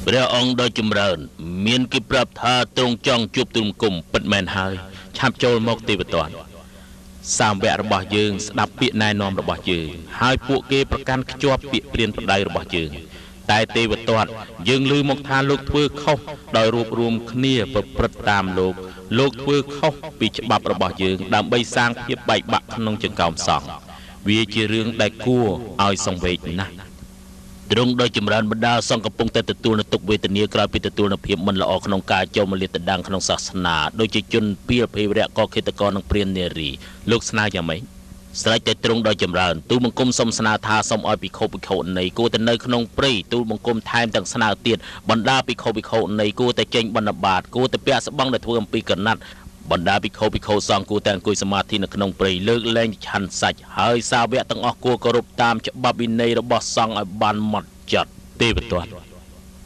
ព្រះអង្គដោយចម្រើនមានគេប្រាប់ថាទ្រង់ចង់ជួបទូលគុំពិតមែនហើយឆាប់ចូលមកទេវទត្តសាមវៈរបស់យើងស្ដាប់ពាក្យណែនាំរបស់យើងហើយពួកគេប្រកាន់ខ្ជាប់ពាក្យព្រានប្រដៅរបស់យើងតែទេវទត្តយើងឮមកថាលោកធ្វើខុសដោយរួបរวมគ្នាប្រព្រឹត្តតាមលោកធ្វើខុសពីច្បាប់របស់យើងដើម្បីសាងភាពបែកបាក់ក្នុងចង្កោមសង្ឃវាជារឿងដែលគួរឲ្យសង្វេគណាស់ទ្រង់ដោយចម្រើនបណ្ដាសង្ឃកំពុងតែទទួលនូវទុក្ខវេទនាក្រោយពីទទួលនូវភាពមិនល្អក្នុងការចូលមកលាតត្រដាងក្នុងសាសនាដូចជាជនពៀលភេរវៈកខេតកោនិងព្រាននារីលោកស្នើយ៉ាងម៉េចស្រេចតែទ្រង់ដោយចម្រើនទូលបង្គំសូមស្នើថាសូមឲ្យភិក្ខុនៃគួរតែនៅក្នុងព្រៃទូលបង្គំថែមទាំងស្នើទៀតបណ្ដាភិក្ខុនៃគួរតែចេញបណ្ឌបាតគួរតែពាក់ស្បង់ដែលធ្វើអំពីកណាត់បណ្ដាភិក្ខុសង្ឃគួរតែអង្គុយសមាធិនៅក្នុងព្រៃលើកលែងឆាន់សាច់ហើយសាវកទាំងអស់គួរគោរពតាមច្បាប់វិន័យរបស់សង្ឃឲ្យបានម៉ត់ចត់ទេវទត្ត